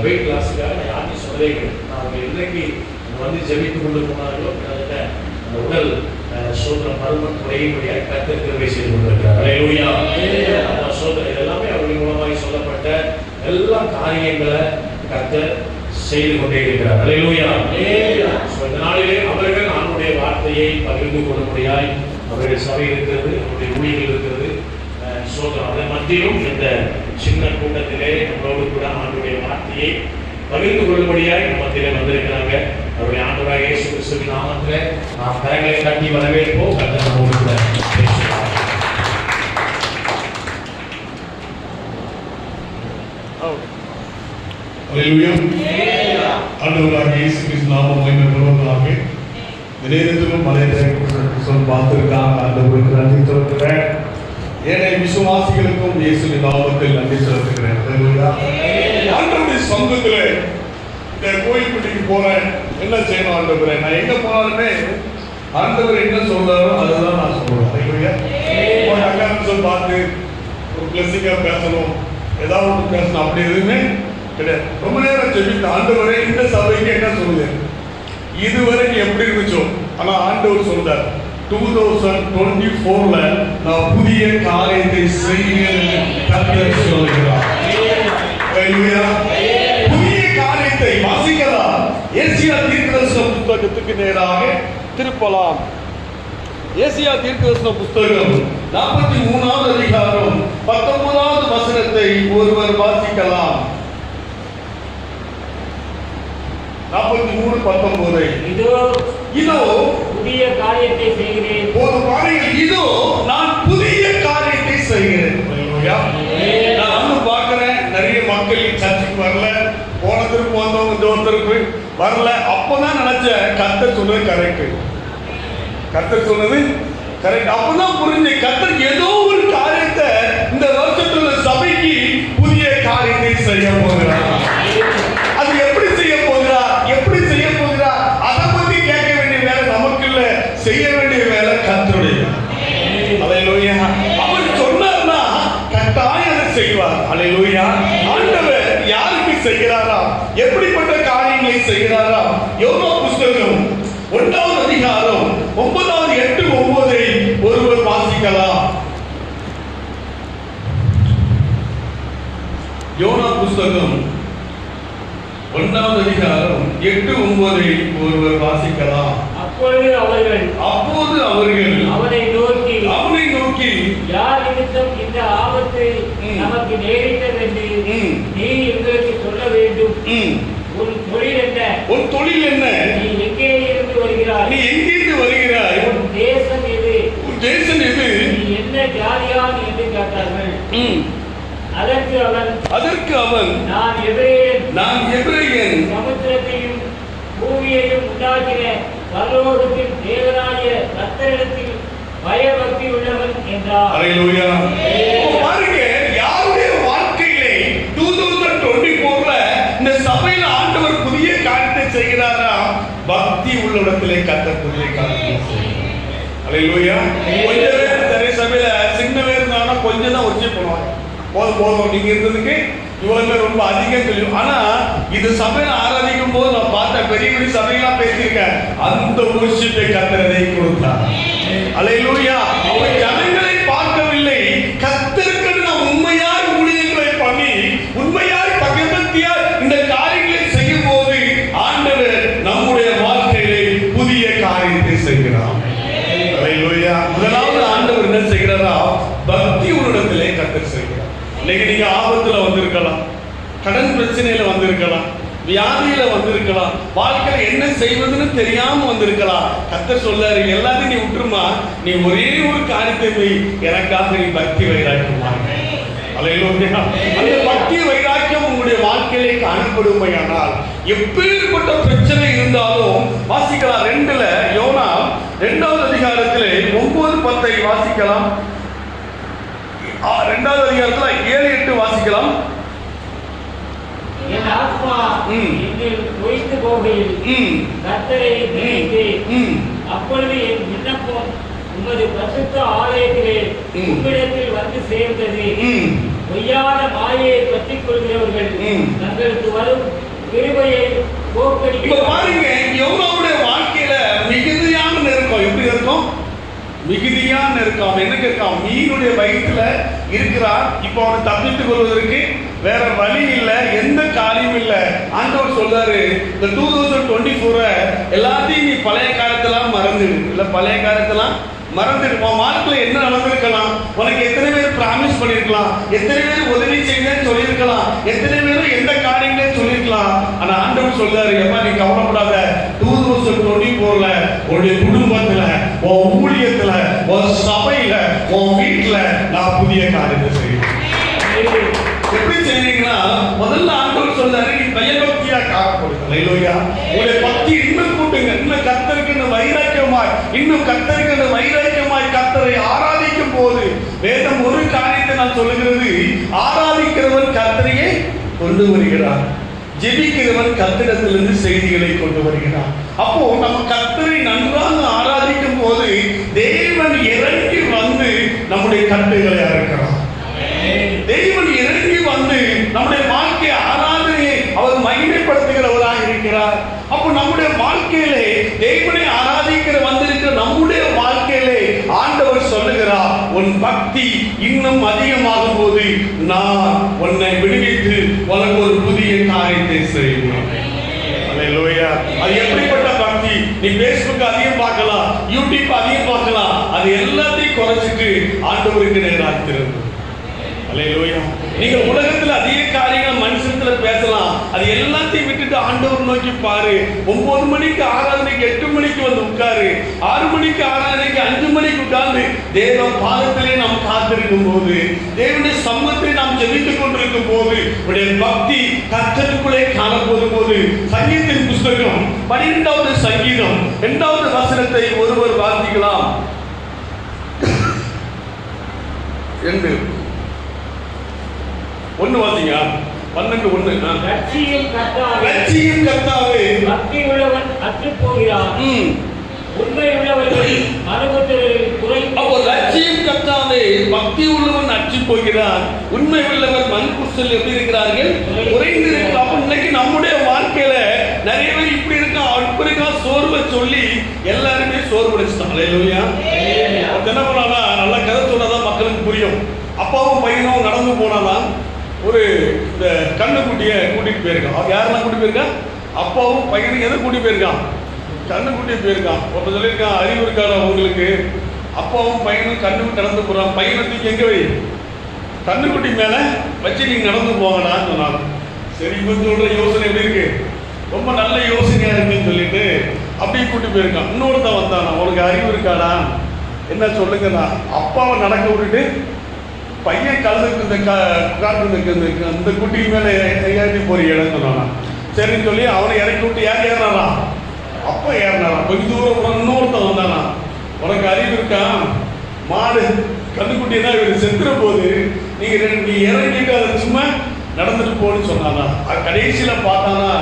Wait லாஸுக்காக நான் யாருக்கும் சொல்லவே கிடையாது. அவங்க இன்றைக்கு வந்து ஜெபித்து கொண்டு போனார்களோ கிட்டத்தட்ட அந்த உடல் சோதனை மருமன் குறையும்படியாக கர்த்தர் கிருபை செய்து கொண்டிருக்கிறார். அல்லேலூயா. சோதனை இதெல்லாமே அவர்கள் மூலமாக சொல்லப்பட்ட எல்லா காரியங்களை கர்த்தர் செய்து கொண்டே இருக்கிறார். அல்லேலூயா. இந்த நாளிலே அவர்கள் ஆண்டவருடைய வார்த்தையை பகிர்ந்து கொள்ளும்படியாய் அவர்கள் சபை இருக்கிறது, நம்முடைய ஊழியர்கள் இருக்கிறது. சோதனை அதன் மத்தியிலும் இந்த சின்ன கூட்டத்திலே நம்மளோடு கூட ஆண்டவருடைய வார்த்தையை பகிர்ந்து கொள்ளும்படியாய் நம்ம மத்தியிலே வந்திருக்கிறாங்க. அவருடைய ஆண்டவராகிய இயேசு கிறிஸ்துவின் நாமத்திலே நாம் கரங்களை தட்டி வரவேற்போம். கர்த்தர் நம்மோடு கூட பேசுவார். அல்லேலூயா. ஆண்டவராகிய இயேசு கிறிஸ்து நாமம் மகிமைப்படுவதாக. நேரத்திலும் மலையிலும் பார்த்திருக்காங்க. ஆண்டவருக்கு நன்றி செலுத்துகிறேன். ஏழை விசுவாசிகளுக்கும் இயேசுவின் நாமத்தில் நன்றி செலுத்துகிறேன். அல்லேலூயா. ஆண்டவருடைய சமூகத்திலே இந்த கோயில்பட்டிக்கு போறேன், என்ன செய்யணும் ஆண்டவரே? நான் எங்க போனாலுமே ஆண்டவர் என்ன சொல்றாரோ அதுதான் நான் சொல்றேன். அல்லேலூயா. அக்கா பார்த்து ஒரு பிளஸிங்கா பேசணும், ஏதாவது ஒன்று பேசணும், அப்படி எதுவுமே கிடையாது. ரொம்ப நேரம் ஜெபித்த ஆண்டவரே இந்த சபைக்கு என்ன சொல்லுது, இதுவரைக்கும் எப்படி இருந்துச்சோ, ஆனா ஆண்டவர் சொல்றார் 2024ல நான் புதிய காரியத்தை செய்கிறேன் கர்த்தர் சொல்கிறார். புதிய காரியத்தை வாசிக்கலாம். ஏசியா தீர்க்கதரிசன புத்தகத்துக்கு நேராக திருப்பலாம். ஏசியா தீர்க்கதரிசன புத்தகம் 43வது அதிகாரம் 19வது வசனத்தை ஒருவர் வாசிக்கலாம். 43:19 இதோ புதிய காரியத்தை செய்கிறேன். ஒரு பாருங்கள், இதோ நான் புதிய காரியத்தை செய்கிறேன். நான் வந்து பார்க்கிறேன், நிறைய மக்கள் சர்ச்சுக்கு வரல, போனதற்கு வந்தவங்க இந்த ஒருத்தருக்கு வரல. அப்பதான் நினைச்சேன் கர்த்தர் சொன்னது கரெக்ட், கர்த்தர் சொன்னது கரெக்ட். அப்பதான் புரிஞ்சு கர்த்தர் ஏதோ ஒரு காரியத்தை இந்த வருஷத்துல சபைக்கு புதிய காரியத்தை செய்ய போகிறார். அது எப்படி செய்ய போகிறார், எப்படி செய்ய போகிறார், அதை பத்தி கேட்க வேண்டிய வேலை நமக்கு இல்ல, செய்ய வேண்டிய வேலை கர்த்தருடைய. அல்லேலூயா. அவர் சொன்னார்னா கட்டாயம் அதை செய்வார். அல்லேலூயா. ஆண்டவர் யாருக்கு செய்கிறாரா, எப்படிப்பட்ட காரியங்களை செய்கிறாரா? யோனா புத்தகம் 1வது அதிகாரம் 9வது 8 9 ஒருவர் வாசிக்கலாம். யோனா புத்தகம் 1வது அதிகாரம் 8 9 ஒருவர் வாசிக்கலாம். அப்பொழுது அவர்கள் அவனை நோக்கி யார் நிமித்தம் இந்த ஆபத்து நமக்கு நேரிட்டது என்று நீ எங்களுக்கு சொல்ல வேண்டும். உன் தொழில் என்ன? நீ எங்கே இருந்து வருகிறாய்? உன் தேசம் எது? நீ என்ன ஜாதியான் என்று கேட்டார்கள். அதற்கு அவன் நான் எபிரெயன், சமுத்திரத்தையும் பூமியையும் உண்டாக்கின பரலோகத்தின் தேவனாகிய கர்த்தரிடத்தில் பயபக்தி உள்ளவன் என்றார். அல்லேலூயா. பாருங்க, யாருடைய வாழ்க்கையிலே 2024ல இந்த சபையில ஆண்டவர் புதிய காரியத்தை செய்கிறாரா? பக்தி உள்ளவரிடத்திலே கர்த்தர் புதிய காரியத்தை செய்கிறார். அல்லேலூயா. கொஞ்சம் பேர் நிறைய சபையில சின்ன பேர் இருந்தாங்கன்னா கொஞ்சம் தான் வச்சு போவாங்க. போதும் நீங்க இருந்ததுக்கு இவ்வளவு ரொம்ப அதிகம் தெரியும். ஆனா இது சபையில ஆராதிக்கும் போது நான் பார்த்த பெரிய பெரிய சபையெல்லாம் பேசியிருக்கேன். அந்த ஊர்ஷிப்பை கர்த்தரை கொடுத்தார். அல்லேலூயா. அவர் ஜனங்களை பார்க்கவில்லை, கர்த்தருக்கு நாம் உண்மையாய் ஊழியங்களை பண்ணி உண்மையாய் பகவத்தியாய் இந்த காரியங்களை செய்யும் போது ஆண்டவர் நம்முடைய வாழ்க்கையிலே புதிய காரியத்தை செய்கிறார். அல்லேலூயா. முதலாவது ஆண்டவர் என்ன செய்கிறாரா? பக்தி உள்ளிடத்திலே கர்த்தர் செய்கிறார். இன்னைக்கு நீங்க ஆபத்துல வந்திருக்கலாம், கடன் பிரச்சனையில வந்திருக்கலாம், வியாதியில வந்திருக்கலாம், வாழ்க்கையில என்ன செய்வதுன்னு தெரியாம வந்திருக்கலாம். கர்த்தர் சொல்றாரு, எல்லாத்தையும் நீ விட்டுருமா, நீ ஒரே ஒரு காரியத்தை போய் எனக்காக நீ பக்தி வைராக்கியமா. அல்லேலூயா. அந்த பக்தி வைராக்கியம் உங்களுடைய வாழ்க்கையிலே காணப்படுமையானால் எப்பேற்பட்ட பிரச்சனை இருந்தாலும் வாசிக்கலாம். 2ல யோனா 2வது அதிகாரத்திலே 9-10 வாசிக்கலாம். 2வது அதிகாரத்துல 7-8 வாசிக்கலாம். என் ஆத்மா என்னில் தோய்ந்து போகையில் கர்த்தரை நினைத்தேன். அப்பொழுது என் விண்ணப்பம் உமது பரிசுத்த ஆலயத்திலே உம்மிடத்தில் வந்து சேர்ந்தது. பொய்யான மாயையை பற்றிக் கொள்கிறவர்கள் தங்களுக்கு வரும் கிருபையை போக்கடிக்க. இப்ப பாருங்க, யோனாவுடைய வாழ்க்கையில மிகுதியான நெருக்கம். எப்படி இருக்கும்? மிகுதியான நெருக்கம். அவன் என்ன இருக்கான்? மீனுடைய வயிற்றுல இருக்கிறான். இப்போ அவனை தப்பித்துக் கொள்வதற்கு வேற வழி இல்லை, எந்த காரியம் இல்லை. ஆண்டவர் சொல்றாரு, இந்த 2024 எல்லாத்தையும் நீ பழைய காலத்தெல்லாம் மறந்துடு. இல்ல பழைய காலத்தெல்லாம் மறந்துடு. உன் வாழ்க்கையில என்ன நடந்திருக்கலாம், உனக்கு எத்தனை பேர் பிராமிஸ் பண்ணிருக்கலாம், எத்தனை பேர் உதவி செய்யுங்கன்னு சொல்லியிருக்கலாம், எத்தனை பேரும் எந்த காரியங்களையும் சொல்லியிருக்கலாம். ஆனா ஆண்டவர் சொல்றாரு, எப்ப நீ கவலைப்படாத, 2024 உன்னுடைய குடும்பத்துல, உன் ஊழியத்துல, உன் சபையில, உன் வீட்டுல நான் புதிய காரியத்தை செய்வேன். எப்படி செய்வீங்கன்னா, முதல்ல ஆண்டவர் சொல்றாரு, நீ பயபக்தியா காக்கப்படுங்க. ஹல்லேலூயா. உங்களுடைய பக்தி இன்னும் கூட்டுங்க. இன்னும் கர்த்தருக்கு வைராக்கியமாய், இன்னும் கர்த்தருக்கு வைராக்கியமாய் கர்த்தரை ஆராதிக்கும் போது வேதம் ஒரு காரியத்தை நான் சொல்லுகிறது, ஆராதிக்கிறவன் கர்த்தரையே கொண்டு வருகிறார், ஜெபிக்கிறவன் கர்த்தரிடத்திலிருந்து செய்திகளை கொண்டு வருகிறார். அப்போ நம்ம கர்த்தரை நன்றாக ஆராதிக்கும் போது தேவன் இறங்கி வந்து நம்முடைய கட்டுகளை அறுக்கிறார். தேவன் இறங்கி வந்து நம்முடைய வாழ்க்கை ஆராதனையை அவர் மகிமைப்படுத்துகிறவராக இருக்கிறார். அப்போ நம்முடைய வாழ்க்கையிலே தேவனை ஆராதிக்கிற வந்திருக்கிற நம்முடைய வாழ்க்கையிலே ஆண்டவர் சொல்லுகிறார், உன் பக்தி இன்னும் அதிகமாகும் போது நான் உன்னை விடுவித்து உனக்கு ஒரு புதிய காரியத்தை செய்வேன். ஹல்லேலூயா. அது எப்படிப்பட்ட பக்தி? நீ பேஸ்புக் அதிகம் பார்க்கலாம், யூடியூப் அதிகம் பார்க்கலாம், அது எல்லாத்தையும் குறைச்சிட்டு ஆண்டவருக்கு நேராக திரும்பும். ஹல்லேலூயா. நீங்க உலகத்துல அதிக காரியங்கள் மனுஷத்துல பேசலாம், அது எல்லாத்தையும் விட்டுட்டு ஆண்டவர் நோக்கி பாரு. 9 மணிக்கு ஆராதனைக்கு 8 மணிக்கு வந்து உட்காரு, 6 மணிக்கு ஆராதனைக்கு 5 மணிக்கு உட்கார்ந்து தேவ பாதத்திலே நாம் காத்திருக்கும் போது, தேவனுடைய சமூகத்தை நாம் ஜெபித்துக் கொண்டிருக்கும் போது, உடைய பக்தி கர்த்தருக்குள்ளே காணப்படும் போது, சங்கீதத்தின் புஸ்தகம் 12வது சங்கீதம் 2வது வசனத்தை ஒருவர் வாசிக்கலாம். 1 வாசிங்க. 12:1. ரட்சியும் கர்த்தாவே, பக்தி உள்ளவன் அற்றுப் போகிறான், உண்மை உள்ளவர்கள் மறுபுத்தரில் குறை. அப்போ ரட்சியும் கர்த்தாவே, பக்தி உள்ளவன் அற்றுப் போகிறான், உண்மை உள்ளவர் மண்புற்றில் எப்படி இருக்கிறார்கள்? குறைந்து இருக்கிறார். அப்போ இன்னைக்கு நம்முடைய வாழ்க்கையில நிறைய பேர் இப்படி இருக்கா, அப்படி இருக்கா, சோர்வை சொல்லி எல்லாருமே சோர்வடைச்சிட்டாங்க. ஹல்லேலூயா. என்ன பண்ணானா, நல்லா கதை சொன்னாதான் மக்களுக்கு புரியும். அப்பாவும் பையனும் நடந்து போனாதான் ஒரு இந்த கண்ணுக்குட்டியை கூட்டிட்டு போயிருக்கான். யாரெல்லாம் கூட்டிட்டு போயிருக்கான்? அப்பாவும் பையனும் எதை கூட்டிட்டு போயிருக்கான்? கண்ணுக்குட்டியை போயிருக்கான். ஒருத்த சொல்லியிருக்கான், அறிவு இருக்காடா உங்களுக்கு, அப்பாவும் பையனும் கண்ணுக்கு நடந்து போறான், பையனை தூக்கி எங்க வை, கண்ணுக்குட்டி மேல வச்சு நீங்க நடந்து போங்கடான்னு சொன்னாங்க. சரி, இவன் சொல்ற யோசனை எப்படி இருக்கு, ரொம்ப நல்ல யோசனையா இருக்குன்னு சொல்லிட்டு அப்படியே கூட்டிட்டு போயிருக்கான். இன்னொருத்த வந்தானா, உனக்கு அறிவு இருக்காடா, என்ன சொல்லுங்கண்ணா, அப்பாவை நடக்க விட்டுட்டு பையன் கலந்துக்கு இந்த காட்டு இந்த குட்டி மேலே ஏறி போறீங்கன்னு சொன்னானா. சரின்னு சொல்லி அவனை இறக்கி விட்டு யார் ஏறினாரா? அப்பா ஏறினாரா. கொஞ்சம் தூரம் இன்னொருத்தன் வந்தானா, உனக்கு அறிவு இருக்கா, மாடு கண்ணுக்குட்டி தான் இவர் செத்துற போது நீ இறங்கிட்டு அதை சும்மா நடந்துட்டு போன்னு சொன்னானா. கடைசியில பார்த்தானா,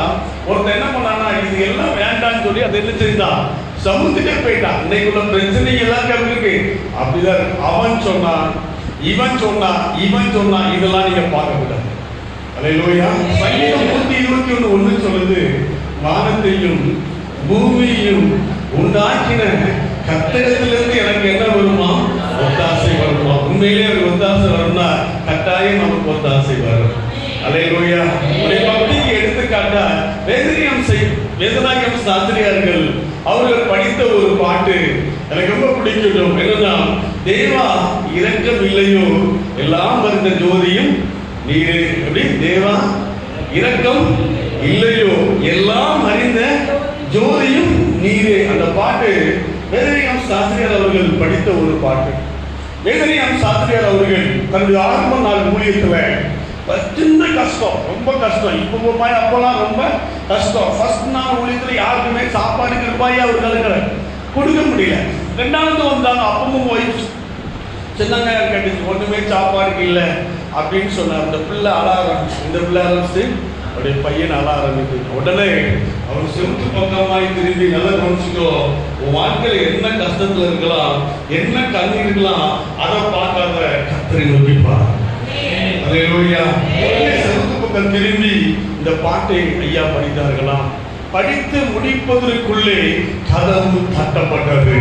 ஒருத்தன் என்ன பண்ணானா, இது எல்லாம் வேண்டான்னு சொல்லி அதை என்ன செய்தான், சமுத்திட்டே போயிட்டான். இன்னைக்குள்ள பிரச்சனை எல்லாருக்கும் அப்படி இருக்கு, அப்படிதான் இருக்கு. அவன் சொன்னான், இவன் சொன்னா இதெல்லாம் நீங்க பார்க்க கூடாது. ஹல்லேலூயா. சங்கீதம் 121:1 சொல்லுது, வானத்தையும் பூமியையும் உண்டாக்கின கர்த்தரிடத்திலிருந்து எனக்கு என்ன வருமா? ஒத்தாசை வருமா? உண்மையிலே ஒரு ஒத்தாசை வரும்னா கட்டாயம் நமக்கு ஒத்தாசை வரும். ஹல்லேலூயா. உடைய பக்திக்கு எடுத்துக்காட்டா வேதநாயகம் சாஸ்திரியார்கள் அவர்கள் படித்த ஒரு பாட்டு எனக்கு ரொம்ப பிடிக்கும். என்னன்னா, தேவா இரக்கம் இல்லையோ எல்லாம் அறிந்த ஜோதியும் நீரே. எப்படி? தேவா இரக்கம் இல்லையோ எல்லாம் அறிந்த ஜோதியும் நீரே. அந்த பாட்டு வேதநாயகம் சாஸ்திரியார் அவர்கள் படித்த ஒரு பாட்டு. வேதநாயகம் சாஸ்திரியார் அவர்கள் தன்னுடைய ஆரம்ப நாள் ஊழியத்துல சின்ன கஷ்டம், ரொம்ப கஷ்டம். இப்போ அப்பெல்லாம் ரொம்ப கஷ்டம். ஃபர்ஸ்ட் நாள் ஊழியத்துல யாருக்குமே சாப்பாடுக்கு ரூபாயே அவர்களுக்கு கொடுக்க முடியல. 2வது வந்தாங்க, அப்பவும் ஒய்ஃப் சின்னங்க கட்டிச்சு, ஒண்ணுமே சாப்பாடுக்கு இல்லை அப்படின்னு சொன்னார். இந்த பிள்ளை அழ ஆரம்பிச்சு, இந்த பிள்ளை ஆரம்பிச்சு அவருடைய பையன் அழ ஆரம்பித்து உடனே அவர் செவுத்து பக்கமாய் திரும்பி நல்லா கவனிச்சுக்கோ, உன் வாழ்க்கையில என்ன கஷ்டத்துல இருக்கலாம், என்ன கண்ணீர் இருக்கலாம், அதை பார்க்காத கர்த்தரை நோக்கிப்பார். அல்லேலூயா. செவுத்து பக்கம் திரும்பி இந்த பாட்டை ஐயா படித்தார்களாம். படித்து முடிப்பதற்குள்ளே கதவு தட்டப்பட்டது.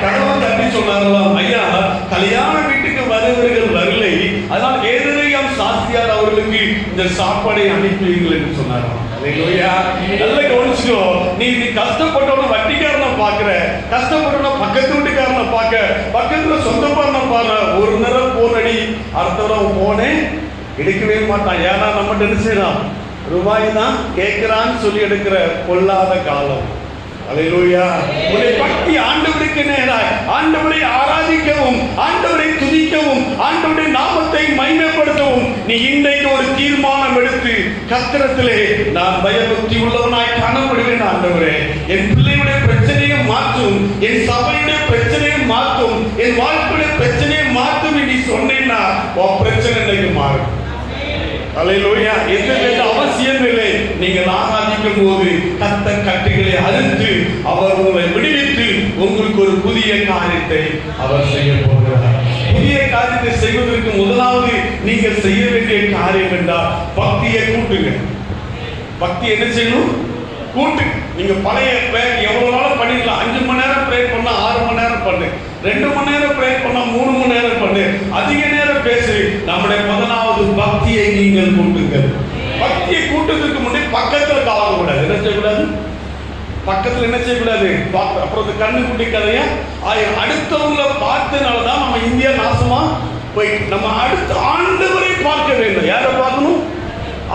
கதவு தட்டி சொன்னார்களாம், ஐயா கல்யாண வீட்டுக்கு வருவர்கள் வரலை, அதனால் ஏதேயாம் சாஸ்திரியார் அவர்களுக்கு இந்த சாப்பாடை அனுப்புவீர்கள் என்று சொன்னார்களாம். நல்ல கவனிச்சுக்கோ, நீ கஷ்டப்பட்டவன வட்டிக்காரனை பாக்குற, கஷ்டப்பட்டவன பக்கத்து வீட்டுக்காரனை பார்க்க, பக்கத்துல சொந்தக்காரனை பாரு, ஒரு நேரம் போன் அடி, அடுத்த நேரம் போனே எடுக்கவே மாட்டான். ஏன்னா நம்ம என்ன செய்யலாம், ரூபாய் தான் கேட்கிறான்னு சொல்லி எடுக்கிற பொல்லாத காலம். அல்லேலூயா. உன்னை பக்தி ஆண்டவருக்கு நேராய் ஆண்டவரை ஆராதிக்கவும், ஆண்டவரை துதிக்கவும், ஆண்டவருடைய நாமத்தை மகிமைப்படுத்தவும் நீ இன்றைக்கு ஒரு தீர்மானம் எடுத்து கர்த்தரிடத்திலே நான் பயபக்தி உள்ளவனாய் காணப்படுவேன். ஆண்டவரே, என் பிள்ளையுடைய பிரச்சனையை மாற்றும், என் சபையுடைய பிரச்சனையை மாற்றும், என் வாழ்க்கையுடைய பிரச்சனையை மாற்றும் நீ சொன்னேன்னா உன் பிரச்சனை இன்னைக்கு மாறும். அல்லேலூயா. எந்த அவசியம் இல்லை. நீங்கள் ஆராதிக்கும் போது கர்த்தர் கட்டுகளை அறுத்து அவர் உங்களை விடுவித்து உங்களுக்கு ஒரு புதிய காரியத்தை அவர் செய்ய போகிறார். புதிய காரியத்தை செய்வதற்கு முதலாவது நீங்கள் செய்ய வேண்டிய காரியம் என்றால் பக்தியை கூட்டுங்க. பக்தி என்ன செய்யணும்? கூட்டு. நீங்க பழைய பிரேயர் எவ்வளவு நாளும் பண்ணிடலாம். 5 மணி நேரம் பிரேயர் பண்ணா 6 மணி நேரம் பண்ணு, 2 மணி நேரம் பிரேயர் பண்ணா 3 மணி நேரம் பண்ணு, அதிக நேரம் பேசு. நம்முடைய முதலாவது பக்தியை நீங்கள் கூட்டுங்கள். பக்தியை கூட்டுறதுக்கு முன்னே பக்கத்துல காவக்கூடாது. என்ன செய்யக்கூடாது? பக்கத்துல என்ன செய்யக்கூடாது? அப்புறம் கண்ணு குட்டி கதையா அடுத்தவங்களை பார்த்தனாலதான் நம்ம இந்தியா நாசமா போயிட்டு. நம்ம அடுத்த ஆண்டவரை பார்க்க வேண்டும். யாரை பார்க்கணும்?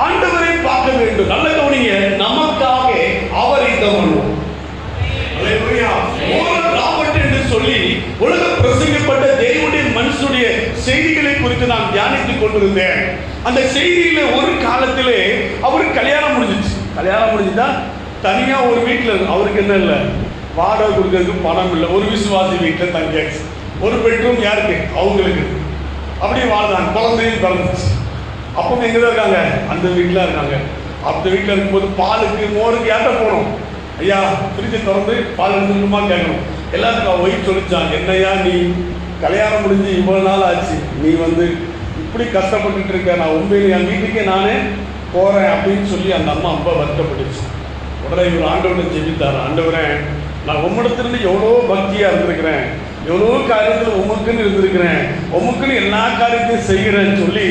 ஆண்டவரை பார்க்க வேண்டும். நல்ல கவனிங்க, நமக்காக அவரை கவனிப்போம். என்று சொல்லி உலக பிரசங்கப்பட்ட தேவனுடைய மனுஷனுடைய செய்திகளை குறித்து நான் தியானித்துக் கொண்டிருந்தேன். அந்த செய்தியில ஒரு காலத்திலே அவருக்கு கல்யாணம் முடிஞ்சிச்சு. கல்யாணம் முடிஞ்சுட்டா தனியா ஒரு வீட்டுல அவருக்கு என்ன இல்லை, வாடகை கொடுக்கறதுக்கு பணம் இல்லை. ஒரு விசுவாசி வீட்டுல தங்கியாச்சு. ஒரு பெட்ரூம் யாருக்கு? அவங்களுக்கு. அப்படியே வாழ்ந்தாங்க. குழந்தையும் பிறந்துச்சு. அப்போ எங்கதான் இருக்காங்க? அந்த வீட்டுல இருக்காங்க. அந்த வீட்டுல இருக்கும்போது பாலுக்கு மோருக்கு யார்கிட்ட போகணும்? ஐயா பிரிச்சு திறந்து பால் எடுத்துக்கணுமா கேட்கணும். எல்லாத்துக்கும் ஒய்ஃப் சொல்லிச்சான், என்னையா நீ கல்யாணம் முடிஞ்சு இவ்வளவு நாள் ஆச்சு, நீ இப்படி கஷ்டப்பட்டுட்டு இருக்க, நான் உண்மையில என் வீட்டுக்கே நானே போறேன் அப்படின்னு சொல்லி அந்த அம்மா ரொம்ப வருத்தப்பட்டுச்சு. உடனே இவர் ஆண்டவனை ஜெபித்தார். ஆண்டவரே, நான் உம்மிடத்திலிருந்து எவ்வளோ பக்தியா இருந்திருக்கிறேன், எவ்வளோ காரியத்தில் உமக்குன்னு இருந்திருக்கிறேன், உமக்குன்னு எல்லா காரியத்தையும் செய்கிறேன்னு சொல்லி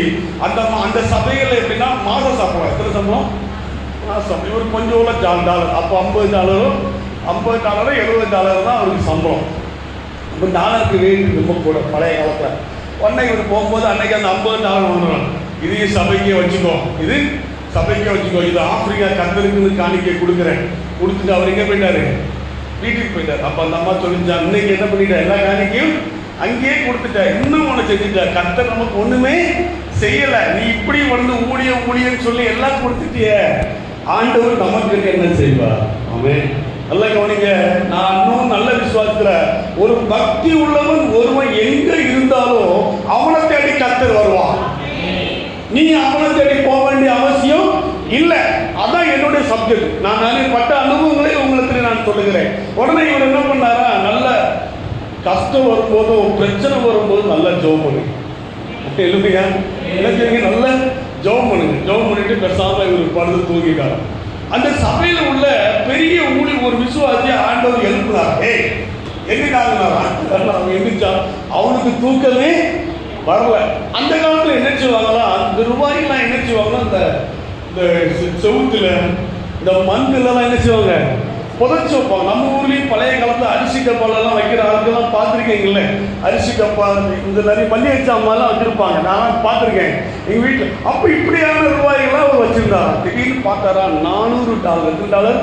அந்த சபைகள் எப்படின்னா மாதம் சம்பளம். எத்தனை சம்பளம்? இவர் கொஞ்சம் உள்ள $1. அப்போ $50, $70 தான் அவருக்கு சம்பளம். இப்போ டாலருக்கு ரேட்டு ரொம்ப கூட பழைய காலத்தில். உடனே இவர் போகும்போது அன்னைக்கு அந்த $50 வாங்குறாங்க. இதையும் சபைக்கே வச்சுக்கோ, இது சபைக்கே வச்சுக்கோ, இது ஆப்பிரிக்கா கர்த்தருக்குன்னு காணிக்கை கொடுக்குறேன். கொடுத்துட்டு அவர் எங்கே போயிட்டாரு? வீட்டுக்கு போயிட்டார். அப்போ அந்த அம்மா சொல்லிச்சா, இன்னைக்கு என்ன பண்ணிட்டா, எல்லா காணிக்கையும் அங்கேயே கொடுத்துட்ட, இன்னும் ஒன்று செஞ்சுட்ட, கர்த்தர் நமக்கு ஒண்ணுமே செய்யல, நீ இப்படி ஊழியம் சொல்லி எல்லாம் கொடுத்துட்டிய, ஆண்டவர் நமக்கு என்ன செய்வார்? ஆமென். நல்ல கவனிங்க, நான் இன்னும் நல்ல விசுவாசத்துல ஒரு பக்தி உள்ளவன் ஒருவன் எங்க இருந்தாலும் அவனை தேடி கர்த்தர் வருவான். நீ அவனை தேடி போக வேண்டிய அவசியம் இல்லை. அதான் என்னுடைய சப்ஜெக்ட். நான் நிறைய பட்ட அனுபவங்களை உங்களுக்கு நான் சொல்லுகிறேன். உடனே இவர் என்ன பண்ணாரா, நல்ல கஷ்டம் வரும்போதும் பிரச்சனை வரும்போது நல்லா ஜெபம் பண்ணுங்க. இல்லையா? நல்ல ஜெபம் பண்ணுங்க. ஜெபம் பண்ணிட்டு பேசாம இவர் படுத்து தூங்கிட்டார். அந்த சபையில உள்ள பெரிய ஊழி ஒரு விசுவாசி ஆண்டவர் எழுப்புனார். அவன் எந்திரிச்சா, அவனுக்கு தூக்கமே வரல. அந்த காலத்துல என்ன செய்வாங்களா, அந்த ரூபாய்லாம் என்ன செய்வாங்கன்னா இந்த செவுத்துல இந்த மண்ணுலாம் என்ன செய்வாங்க, புதைச்சி வைப்பாங்க. நம்ம ஊர்லயும் பழைய காலத்துல அரிசி கப்பாலெல்லாம் வைக்கிற ஆளுக்கெல்லாம் பார்த்துருக்கீங்கல்ல, அரிசி கப்பா இந்த நிறைய மல்லிகை சாமான்லாம் வச்சிருப்பாங்க. நான் பார்த்துருக்கேன் எங்க வீட்டில். அப்போ இப்படியான ரூபாய்கள்லாம் அவர் வச்சிருந்தாரா. திடீர்னு பார்த்தாரா, $400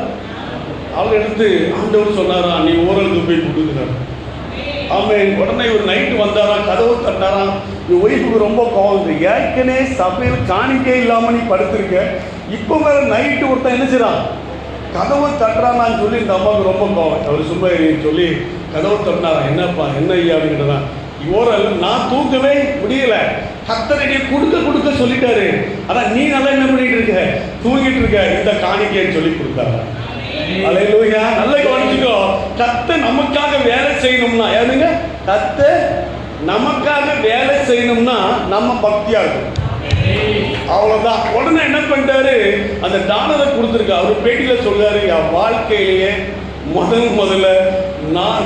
அவர் எடுத்து ஆண்டவர் சொன்னாரா, நீ ஓரளவுக்கு போய் கொடுக்குறாரு. ஆமாம். உடனே ஒரு நைட்டு வந்தாரா, கதவு தட்டாராம். என் ஒய்ஃபுக்கு ரொம்ப கோவம். ஏற்கனவே சபையில் காணிக்கே இல்லாமல் நீ படுத்திருக்க, இப்போ வேற நைட்டு ஒருத்தன் என்ன செய்யறான், கதவு தட்டுறான்னு சொல்லி இந்த அம்மாவுக்கு ரொம்ப கோவம். அவர் சும்மா சொல்லி கதவு தட்டினாரா, என்னப்பா என்ன ஐயா அப்படின்றதான். ஓரல் நான் தூக்கவே முடியல, கர்த்தரை கொடுக்க சொல்லிட்டாரு. ஆனா நீ நல்லா என்ன பண்ணிட்டு இருக்க? தூங்கிட்டு இருக்க. இந்த காணிக்கைன்னு சொல்லி கொடுத்தாங்க. அல்லேலூயா. நல்ல கவனிச்சுக்கோ. கர்த்தர் நமக்காக வேலை செய்யணும்னா, யாருங்க? கர்த்தர் நமக்காக வேலை செய்யணும்னா நம்ம பக்தியா இருக்கும். அவ்வளவுதான். உடனே என்ன பண்ணிட்டாரு? அந்த டாலரை கொடுத்துருக்க. அவர் பேட்டியில சொல்றாரு, என் வாழ்க்கையிலேயே முதல்ல நான்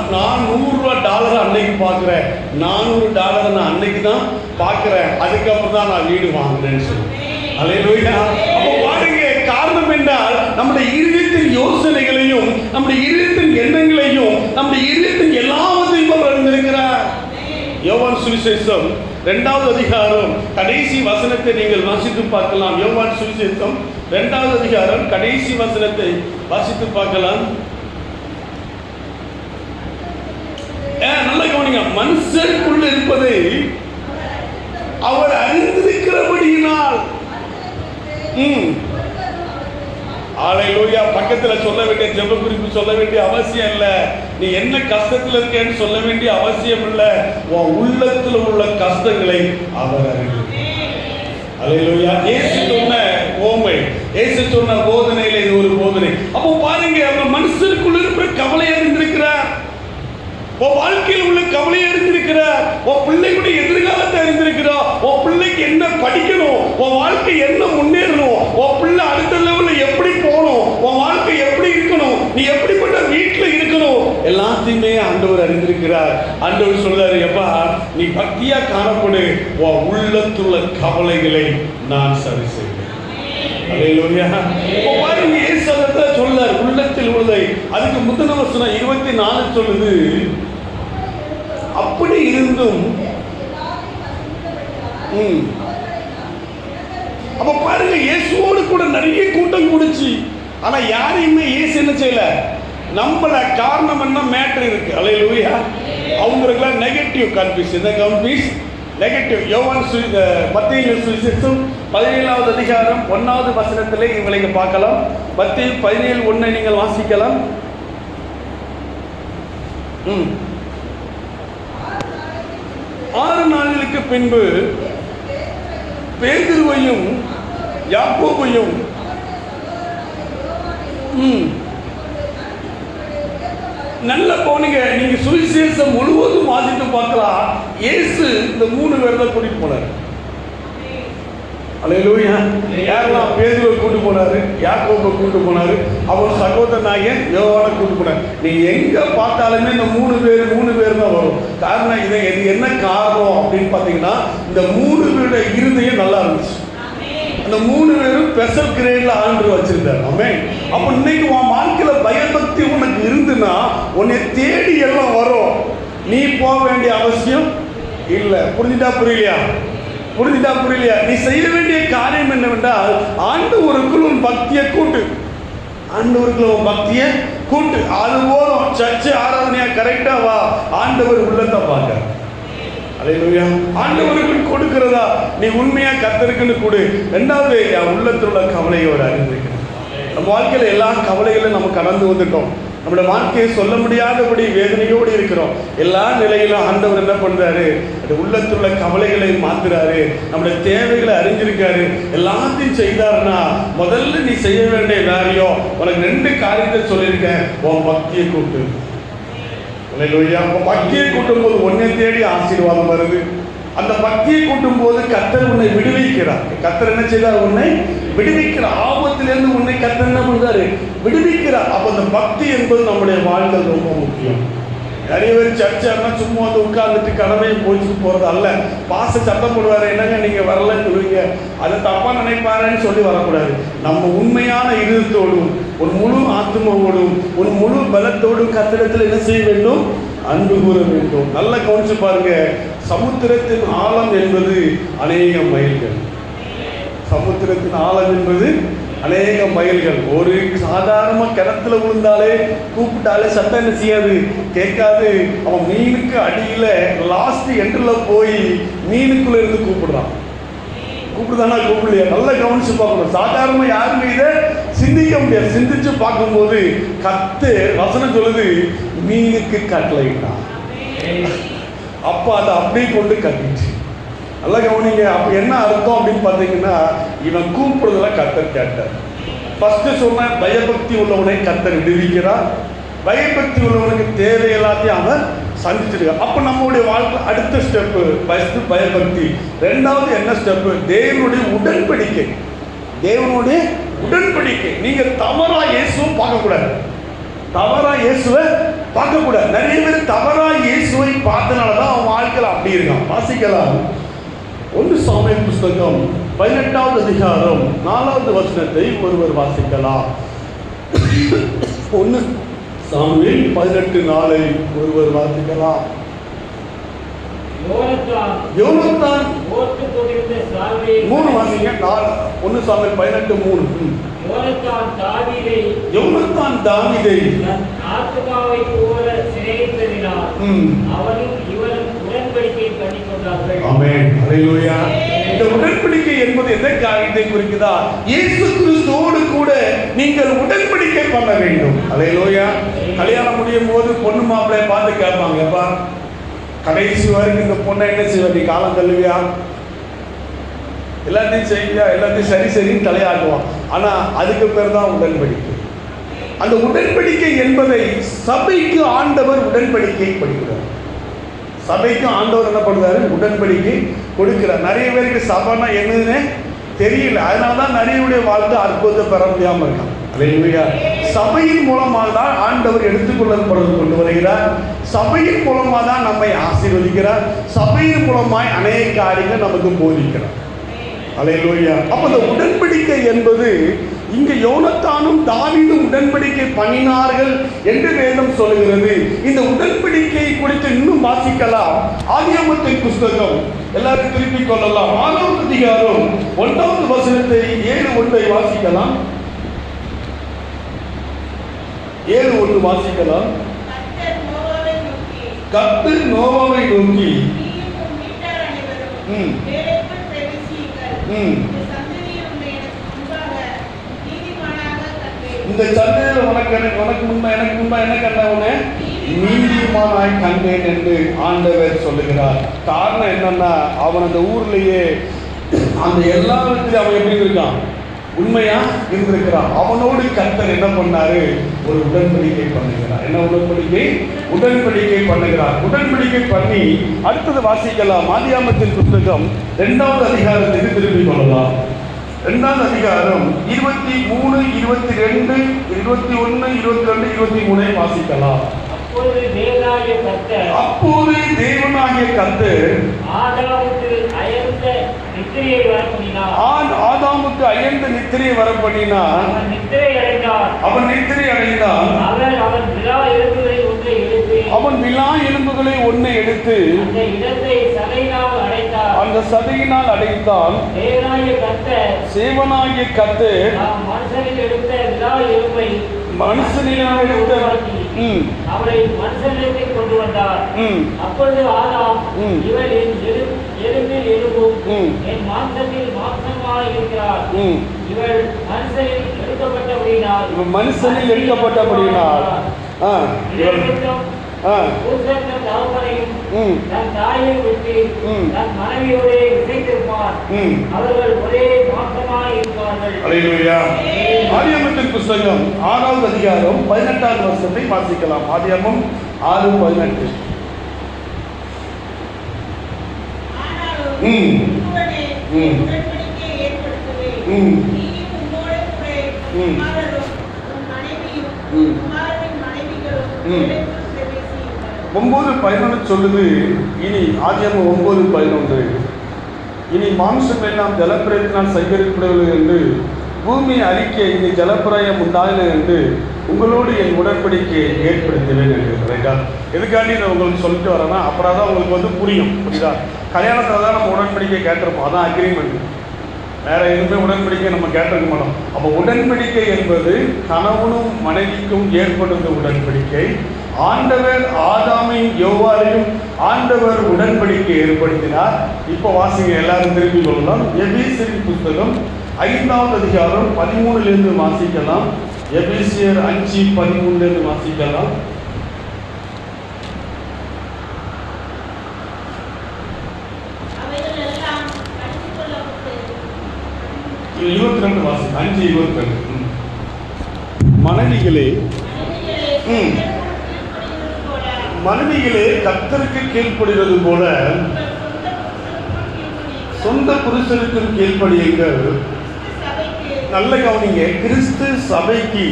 $100 அன்னைக்கு பார்க்குறேன். $400 நான் அன்னைக்கு தான் பார்க்குறேன். அதுக்கப்புறம் தான் நான் வீடு வாங்குறேன்னு சொல்லி. அல்லேலூயா. அப்போ பாருங்க, காரணம் என்றால் நம்முடைய இருதயத்தின் யோசனைகளையும் நம்முடைய இருதயத்தின் எண்ணங்களையும் நம்முடைய இருதயத்தின் எல்லாவற்றையும் அவர் அறிந்திருக்கிறார். யோவான் சுவிசேஷம் 2வது அதிகாரம் கடைசி வசனத்தை நீங்கள் வாசித்து பார்க்கலாம். யோவான் சுவிசேஷம் 2வது அதிகாரம் கடைசி வசனத்தை வாசித்து பார்க்கலாம். நல்ல கவனிங்க. மனுஷனுக்குள்ள இருப்பதை அவர் அறிந்திருக்கிறபடியினால் பக்கத்துல சொல்ல வேண்டிய ஜெப குறிப்பு சொல்ல வேண்டிய அவசியம் இல்ல. நீ என்ன கஷ்டத்துல இருக்கேன்னு சொல்ல வேண்டிய அவசியம் இல்ல. உன் உள்ளத்துல உள்ள கஷ்டங்களை அவர் அறிந்திருக்கிறார். அல்லேலூயா. இயேசு சொன்ன ஓமை, இயேசு சொன்ன போதனையில இது ஒரு போதனை. அப்போ பாருங்க, அவங்க மனுஷனுக்குள்ள இருக்கிற கவலை அறிந்திருக்கிறார். உன் வாழ்க்கையில் உள்ள கவலையை அறிந்திருக்கிறார். உன் பிள்ளைகளுடைய எதிர்காலத்தை அறிந்திருக்கிறார். உன் பிள்ளைக்கு என்ன படிக்கணும், உன் வாழ்க்கை என்ன முன்னேறணும், உன் பிள்ளை அடுத்த லெவலில் எப்படி போகணும், உன் வாழ்க்கை எப்படி இருக்கணும், நீ எப்படிப்பட்ட வீட்டில் இருக்கணும், எல்லாத்தையுமே ஆண்டவர் அறிந்திருக்கிறார். ஆண்டவர் சொல்றாரு, எப்பா நீ பக்தியா காணப்படு, உன் உள்ளத்துள்ள கவலைகளை நான் சரி செய்வேன். அல்லேலூயா. பாருங்க, இயேசு அதைத்தான் சொல்றார், உள்ளத்தில் உள்ளதை. அதுக்கு முந்தின வசனம் 24 சொல்லுது, அப்படி இருந்தும் அப்ப பாருங்க, இயேசுவோடு கூட நிறைய கூட்டம் கூடுச்சு. ஆனா யாரையுமே இயேசு என்ன செய்யல, நம்மள. காரணம் என்ன? மேட்டர் இருக்கு. அல்லேலூயா. அவங்களுக்குலாம் நெகட்டிவ் கன்ஃபியூஸ் நெகட்டிவ். மத்தேயு சுவிசேஷம் 17வது அதிகாரம் 1வது வசனத்திலே இவங்களை பார்க்கலாம். மத்தேயு 17:1 நீங்கள் வாசிக்கலாம். 6 நாட்களுக்கு பின்பு பேதுருவையும் யாக்கோபையும் நல்ல போனீங்க. நீங்க சுவிசேஷம் முழுவதும் வாசித்து பார்க்கலாம். இயேசு இந்த 3 பேர் தான் கூட்டிட்டு போனார். அல்லேலூயா. யாரெல்லாம்? பேதுருவை கூட்டு போனாரு, யாக்கோபை கூட்டு போனாரு, அவர் சகோதரனாகிய யோவானை கூட்டு போனார். நீ எங்க பார்த்தாலுமே இந்த 3 பேர் தான் வரும். காரணம் இது என்ன காரணம் அப்படின்னு பார்த்தீங்கன்னா, இந்த 3 பேருடைய இருதயம் நல்லா இருந்துச்சு. அந்த 3 பேரும் ஸ்பெஷல் கிரேட்ல ஆண்டவர் வச்சிருந்தார். ஆமென். அப்ப இன்னைக்கு உன் வாழ்க்கையில பயபக்தி உனக்கு இருந்துன்னா உன்னை தேடி எல்லாம் வரும். நீ போக வேண்டிய அவசியம் இல்லை. புரிஞ்சுட்டா புரியலையா? நீ செய்ய வேண்டிய காரியம் என்னவென்றால், ஆண்டவருக்குள் உன் பக்தியை கூட்டு. அது போதும். சர்ச்சை ஆராதனையா கரெக்டா வா, ஆண்டவர் உள்ளத்தை பார்க்க. அல்லேலூயா. ஆண்டவருக்கு கொடுக்கிறதா நீ உண்மையா கர்த்தருக்குன்னு கொடு. 2வது, உள்ளத்தில் உள்ள கவலையை ஒரு அறிந்திருக்கிறேன். நம்ம வாழ்க்கையில எல்லா கவலைகளும் நம்ம கடந்து வந்துட்டோம். நம்முடைய வாழ்க்கையை சொல்ல முடியாதபடி வேதனையோடு இருக்கிறோம். எல்லா நிலையிலும் ஆண்டவர் என்ன பண்றாரு? அது உள்ளத்துள்ள கவலைகளை மாத்துறாரு. நம்முடைய தேவைகளை அறிஞ்சிருக்காரு. எல்லாத்தையும் செய்தாருன்னா முதல்ல நீ செய்ய வேண்டிய வேலையோ, உனக்கு 2 காரியத்தை சொல்லியிருக்கேன். உன் பக்தியை கூட்டு. பக்தியை கூட்டும் போது உன்னை தேடி ஆசீர்வாதம் வருது. அந்த பக்தியை கூட்டும் போது கர்த்தர் உன்னை விடுவிக்கிறார். கர்த்தர் என்ன செய்தார்? உன்னை விடுவிக்கிறார். ஆபத்திலிருந்து உன்னை கர்த்தர் என்ன பண்றாரு? விடுவிக்கிறார். அப்ப அந்த பக்தி என்பது நம்முடைய வாழ்க்கையில் ரொம்ப முக்கியம். நிறைய பேர் சர்ச்சைன்னா சும்மா வந்து உட்கார்ந்துட்டு கடமையை போச்சுட்டு போறது அல்ல. பாச சத்தம் போடுவாரு, என்னங்க நீங்க வரலன்னு சொல்லுவீங்க, அதை தப்பா நினைப்பாருன்னு சொல்லி வரக்கூடாது. நம்ம உண்மையான இருதயத்தோடும் ஒரு முழு ஆத்மாவோடும் ஒரு முழு பலத்தோடும் கர்த்தரிடத்தில் என்ன செய்ய வேண்டும்? அன்பு கூற வேண்டும். நல்லா கவனிச்சு பாருங்க. சமுத்திரத்தின் ஆழம் என்பது அநேக மைல்கள். சமுத்திரத்தின் ஆழம் என்பது அநேக மைல்கள். ஒரு சாதாரண கிணத்துல விழுந்தாலே கூப்பிட்டாலே சத்தம் என்ன செய்யாது? கேட்காது. அவன் மீனுக்கு அடியில லாஸ்ட் எண்டில் போய் மீனுக்குள்ள இருந்து கூப்பிடுதானா? கூப்பிடலையா? நல்லா கவனிச்சு பார்க்கணும். சாதாரண யாருமே இதை சிந்திக்க முடியாது. சிந்திச்சு பார்க்கும்போது கர்த்தர் வசனம் சொல்லுது, மீனுக்கு கட்டளையிட்டான். அப்ப அதை அப்படியே கொண்டு கட்டிச்சு. நல்லா கவனிங்க. அப்ப என்ன அர்த்தம் அப்படின்னு பார்த்தீங்கன்னா, இவன் கூப்பிடுறதுல கர்த்தர் கேட்டார். ஃபர்ஸ்ட் சொன்ன பயபக்தி உள்ளவனை கர்த்தர் விடுவிக்கிறார். பயபக்தி உள்ளவனுக்கு தேவை எல்லாத்தையும் அவன் சந்திச்சிருக்கான். அப்போ நம்மளுடைய வாழ்க்கை அடுத்த ஸ்டெப்பு ஃபர்ஸ்ட் பயபக்தி. ரெண்டாவது என்ன ஸ்டெப்பு? தேவனுடைய உடன்படிக்கை. தேவனுடைய உடன்படிக்கை. நீங்க தவறா இயேசுவை பார்க்கக்கூடாது. தவறா இயேசுவை பார்க்கக்கூடாது. நிறைய பேர் தவறா இயேசுவை பார்த்தனாலதான் அவன் வாழ்க்கையில் அப்படி இருக்கான். வாசிக்கலாம். 1 சாமுவேல் புஸ்தகம் 18வது அதிகாரம் 4வது வசனத்தை ஒருவர் வாசிக்கலாம். 1 சாமுவேல் 18:4 ஒருவர் வாசிக்கலாம். யோனத்தான் 3 வாசிங்க. 1 சாமுவேல் 18:3. யோனத்தான் தாவீதை ஆத்துமாவைப் போல சிநேகித்ததினால் அவனும் இவனும் உடன்படிக்கை பண்ணிக்கொண்டார்கள். ஆமென். ஹல்லேலூயா. இந்த உடன்படிக்கை என்பது எந்த காரியத்தை குறிக்குதா? இயேசு கிறிஸ்துவோடு கூட நீங்கள் உடன்படிக்கை பண்ண வேண்டும். ஹல்லேலூயா. கல்யாணம் முடியும் போது பொண்ணு மாப்பிள்ளைய பார்த்து கேட்பாங்கப்பா, கடைசி வரைக்கும் இந்த பொண்ணை என்ன செய்வ, நீ காலம் தள்ளுவியா, எல்லாத்தையும் செய்வியா, எல்லாத்தையும் சரி சரின்னு தலையாட்டுவான். ஆனா அதுக்கு பேர் தான் உடன்படிக்கை. அந்த உடன்படிக்கை என்பதை சபைக்கு ஆண்டவர் உடன்படிக்கை கொடுக்கிறார். சபைக்கு ஆண்டவர் என்ன பண்ணுறாரு? உடன்படிக்கை கொடுக்கிறார். நிறைய பேருக்கு சபைனா என்னதுன்னு தெரியல. அதனாலதான் நிறைய வாழ்க்கை அற்புதத்தை பெற முடியாம இருக்கான். சபையின் மூலமாக தான் ஆண்டவர் எடுத்துக்கொள்ளப்படுவது கொண்டு வருகிறார். சபையின் மூலமாக தான் நம்மை ஆசீர்வதிக்கிறார். சபையின் மூலமாய் அநேக காரியங்கள் நமக்கு போதிக்கிறார். அல்லேலூயா. அப்ப இந்த உடன்படிக்கை என்பது இங்க யோனத்தானும் தாவீதும் உடன்படிக்கை பண்ணினார்கள் என்று வேதம் சொல்லுகிறது. இந்த உடன்படிக்கை குறித்து இன்னும் வாசிக்கலாம். ஆதியாகமத்தின் புஸ்தகம் எல்லாரும் திருப்பிக் கொள்ளலாம். 6வது அதிகாரம் 1வது வசனத்தை 7:1 வாசிக்கலாம். 7:1 வாசிக்கலாம். கர்த்தர் நோவாவை நோக்கி இந்த சந்தையில் உனக்கு முன்பா என்ன கண்டவனே நீதிமானாய் கண்டேன் என்று ஆண்டவர் சொல்லுகிறார். காரணம் என்னன்னா, அவன் அந்த ஊர்லயே அந்த எல்லா விதத்திலும் அவன் எப்படி இருக்கான்? உண்மையா இருந்திருக்கிறான். அவனோடு கர்த்தர் என்ன பண்ணாரு? ஒரு உடன்படிக்கை பண்ணுகிறார். என்ன உடன்படிக்கை? உடன்படிக்கை பண்ணுகிறார். உடன்படிக்கை பண்ணி அடுத்தது வாசிக்கலாம். ஆதியாகமத்தின் புஸ்தகம் 2வது அதிகாரத்துக்கு திரும்பிக் கொள்ளலாம். 2வது அதிகாரம் 23, 22, 21, 22, 23 வாசிக்கலாம். அப்போது தேவனாகிய கர்த்தர் ஆதாமுக்கு அயர்ந்த நித்திரையை வரப்பண்ணினார். அவன் நித்திரை அடைந்தான். அவன் விலா எலும்புகளை ஒன்றை எடுத்து அந்த சதையினால் அடைத்தான். சேவனாகிய கர்த்தர் மனுஷனில் எடுத்த அவரை மனுஷனிடத்தை கொண்டு வந்தார். அப்பொழுது ஆதாம், இவர் என் எலும்பில் எலும்பும் என் மாம்சத்தில் மாம்சமாக இருக்கிறார். இவர் மனுஷனில் எடுக்கப்பட்டபடியினால் தன் தாயை விட்டு தன் மனைவியோடு இசைத்திருப்பார். அவர்கள் ஒரே மாம்சமாக இருப்பார்கள். அல்லேலூயா. ஆதியாகமத்தின் புஸ்தகம் 6வது அதிகாரம் 18வது வசனத்தை வாசிக்கலாம். ஆதியாகமம் 6:18. ஒன்பது 11 சொல்லுது. இனி ஆதியாகமம் 9:11, இனி மாம்சம் எல்லாம் ஜலப்பிரயத்தினால் சங்கரிக்கப்படுவது என்று பூமி அறிக்கை இனி ஜலப்பிரயம் உண்டாயின என்று உங்களோடு என் உடன்படிக்கையை ஏற்படுத்துவேன் என்று. ரைட்டா? எதுக்காண்டி நான் உங்களுக்கு சொல்லிட்டு வரேன்னா, அப்புறம் தான் உங்களுக்கு புரியும். புரியுதா? கல்யாணத்தில் தான் நம்ம உடன்படிக்கை கேட்டிருப்போம். அதான் அக்ரிமெண்ட். வேற எதுவுமே உடன்படிக்கை நம்ம கேட்டிருக்க மாட்டோம். அப்போ உடன்படிக்கை என்பது கணவனும் மனைவிக்கும் ஏற்படுத்த உடன்படிக்கை. ஆண்டவர் ஆதாமையும் யோவாரையும் ஆண்டவர் உடன்படிக்கை ஏற்படுத்தினார். இப்போ வாசிங்க, எல்லாரும் திருப்பிக் கொள்ளலாம். எபேசியரின் புஸ்தகம் 5வது அதிகாரம் 13 வாசிக்கலாம். எபேசியர் 5:13 வாசிக்கலாம். 22 வாசம் 5:22. மனைவிகளே மனைவிகளே கர்த்தருக்கு கீழ்ப்படுகிறது போல சொந்த புருஷனுக்கும் கீழ்ப்படியுங்கள். நல்ல கவனிங்க, கிறிஸ்து சபைக்கு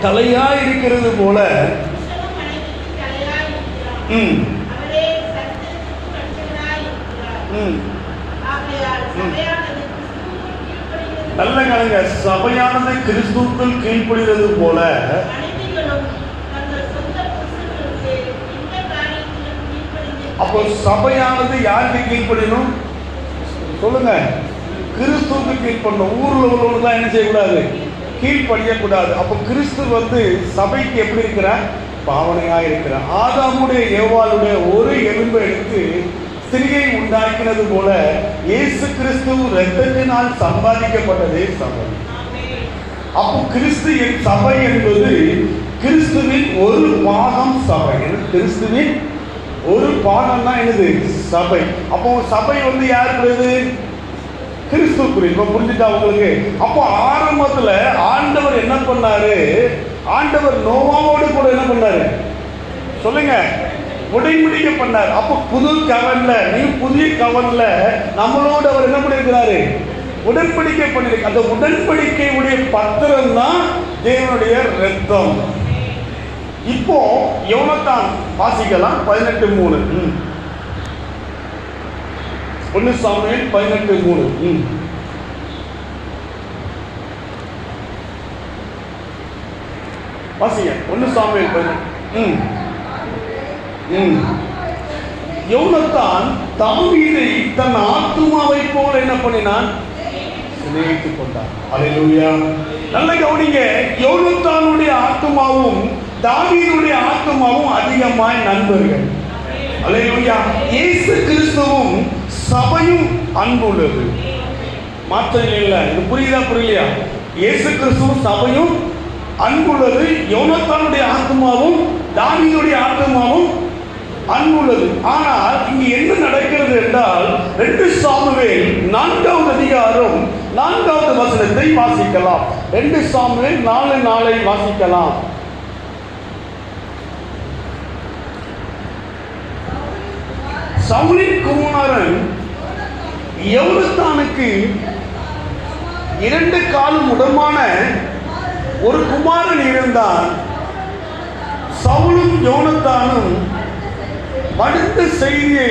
தலையா இருக்கிறது போல நல்ல கவனிங்க, சபையானது கிறிஸ்துவுக்குள் கீழ்ப்படுகிறது போல அப்போ சபையானது யாருக்கு கீழ்ப்படியணும் சொல்லுங்க? கிறிஸ்துவுக்கு கீழ்ப்படணும். ஊர்ல உள்ளவங்க என்ன செய்யக்கூடாது? கீழ்ப்படியக்கூடாது. அப்போ கிறிஸ்து சபைக்கு எப்படி இருக்கிறார்? பாவனையா இருக்கிறார். ஆதாமுடைய ஏவாளுடைய ஒரு எலும்பை எடுத்து ஸ்திரியை உண்டாக்கினது போல இயேசு கிறிஸ்து இரத்தத்தினால் சம்பாதிக்கப்பட்டதே சபை. அப்போ கிறிஸ்து சபை என்பது கிறிஸ்துவின் ஒரு பாகம். சபை கிறிஸ்துவின் ஒரு பாகம் தான் என்னது? சபை. அப்போ சபை யாருக்குரியது? கிறிஸ்துக்குரிய. இப்ப புரிஞ்சுட்டா உங்களுக்கு? அப்போ ஆரம்பத்துல ஆண்டவர் என்ன பண்ணாரு? ஆண்டவர் நோவாவோடு கூட என்ன பண்ணாரு சொல்லுங்க? உடன்படிக்கை பண்ணார். அப்போ புது கவன்ல புதிய கவன்ல நம்மளோடு அவர் என்ன பண்ணிருக்கிறாரு? உடன்படிக்கை பண்ணிருக்கு. அந்த உடன்படிக்கையுடைய பத்திரம் தான் தேவனுடைய இரத்தம். இப்போ யோனத்தான் வாசிக்கலாம். 18:3. 1 சாமுவேல் 18:3. வாசிங்க 1 சாமுவேல் 18. யோனத்தான் தாவீதை தன் ஆத்துமாவை போல என்ன பண்ணினான்? சிநேகித்துக் கொண்டான். அல்லேலூயா. நல்ல கவனிங்க, யோனத்தானுடைய ஆத்துமாவும் தாவீதுடைய ஆத்துமாவும் அதிகமாய் நண்பர்கள். அல்லேலூயா. இயேசு கிறிஸ்துவும் சபையும் அன்புள்ளது. மாற்றம் இல்லை. இது புரியுதா புரியலையா? இயேசு கிறிஸ்துவும் சபையும் அன்புள்ளது. யோனத்தானுடைய ஆத்துமாவும் தாவீதுடைய ஆத்துமாவும் அன்புள்ளது. ஆனால் இங்கு என்ன நடக்கிறது என்றால் 2 சாமுவேல் 4வது அதிகாரம் 4வது வசனத்தை வாசிக்கலாம். 2 சாமுவேல் 4:4 வாசிக்கலாம். சவுலின் குமாரன் யோனத்தானுக்கு 2 காலும் உடமான ஒரு குமாரன் இருந்தான். சவுலும் யோனத்தானும் அடுத்த செய்தியை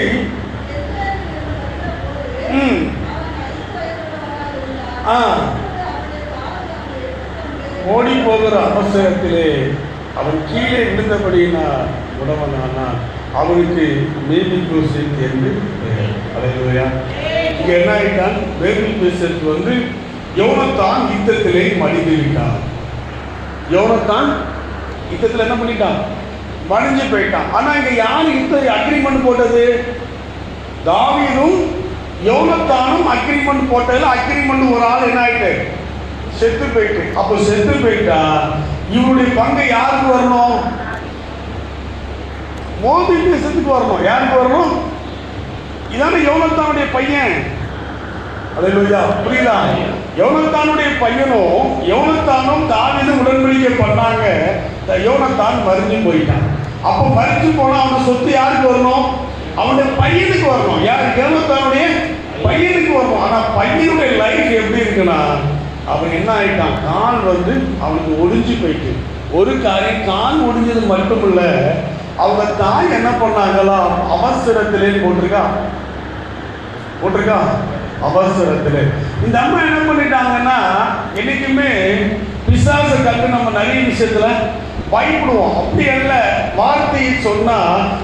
ஓடி போகிற அவசரத்திலே அவன் கீழே விழுந்தபடியினார் உடவனானான். அவனுக்கு மேபில்போசேத் என்று பெயர். அல்லேலூயா. இங்க என்ன ஆயிட்டான்? மேபில்போசேத் யோனத்தான் யுத்தத்திலே மடிந்து விட்டான். யோனத்தான் யுத்தத்தில் என்ன பண்ணிட்டான்? மடிஞ்சு போயிட்டான். ஆனா இங்க யாரு அக்ரிமெண்ட் போட்டது? தாவீதும் யோனத்தானும் அக்ரிமெண்ட் போட்டதுல அக்ரிமெண்ட் ஒரு ஆள் என்ன ஆயிட்டு? செத்து போயிட்டு. அப்போ செத்து போயிட்டா இவருடைய பங்கு யாருக்கு வரணும்? மேபில்போசேத்துக்கு வரணும். யாருக்கு வரணும்? இதான யோனத்தானுடைய பையன். அல்லேலூயா. புரியுதா? யோனத்தானுடைய பையனும் யோனத்தானும் தாவீதும் உடன்படிக்கை பண்ணாங்க. யோனத்தான் மரிஞ்சு போயிட்டான். அப்போ மரிஞ்சு போனா அவன் சொத்து யாருக்கு வரணும்? அவனுடைய பையனுக்கு வரணும். யார்? யோனத்தானுடைய பையனுக்கு வரணும். ஆனா பையனுடைய லைஃப் எப்படி இருக்குன்னா, அவன் என்ன ஆயிட்டான்? கால் அவனுக்கு ஒடிஞ்சு போயிட்டு. ஒரு காரியம், கால் ஒடிஞ்சது மட்டும் இல்ல, அவங்க தாய் என்ன பண்ணாங்களாம்? அவசரத்திலே போட்டிருக்கா அவசரத்துல இந்த அம்மா என்ன பண்ணிட்டாங்கன்னா, என்னைக்குமே பிசாசை கண்டு நம்ம நிறைய விஷயத்துல பயப்படுவோம். அப்படி அல்ல, வார்த்தையை சொன்னா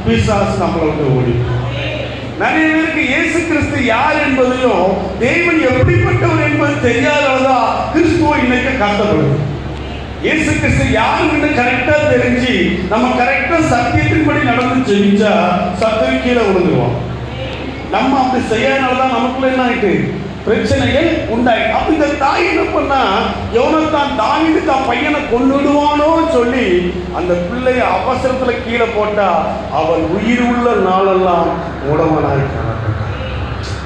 பிசாசு நம்மளை ஓடி. நிறைய பேருக்கு இயேசு கிறிஸ்து யார் என்பதையும் தேவன் எப்படிப்பட்டவர் என்பது தெரியாததான் கிறிஸ்துவ இன்னைக்கு கஷ்டப்படுது. இயேசு கிறிஸ்து யாருன்னு கரெக்டா தெரிஞ்சு நம்ம கரெக்டா சத்தியத்தின்படி நடந்து ஜெயிச்சா சத்தியம் கீழே விழுந்துருவோம். நம்ம அப்படி செய்யறதுனாலதான் நமக்குள்ள என்ன ஆயிட்டு? பிரச்சனைகள் உண்டாயிட்டு. அப்ப இந்த தாய் என்ன பண்ணா, யோனத்தான் தாவீது தான் பையனை கொன்னுடுவானோன்னு சொல்லி அந்த பிள்ளைய அவசரத்துல கீழே போட்டா அவன் உயிர் உள்ள நாளெல்லாம் உடம்பனாயிட்டான்.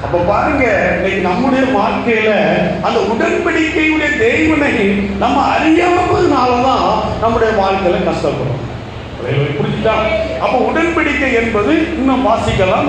அப்ப பாருங்க, இன்னைக்கு நம்முடைய வாழ்க்கையில அந்த உடன்படிக்கையுடைய தேவனை நம்ம அறியாமதுனாலதான் நம்முடைய வாழ்க்கையில கஷ்டப்படும். புரிஞ்சுட்டா? அப்ப உடன்படிக்கை என்பது இன்னும் வாசிக்கலாம்.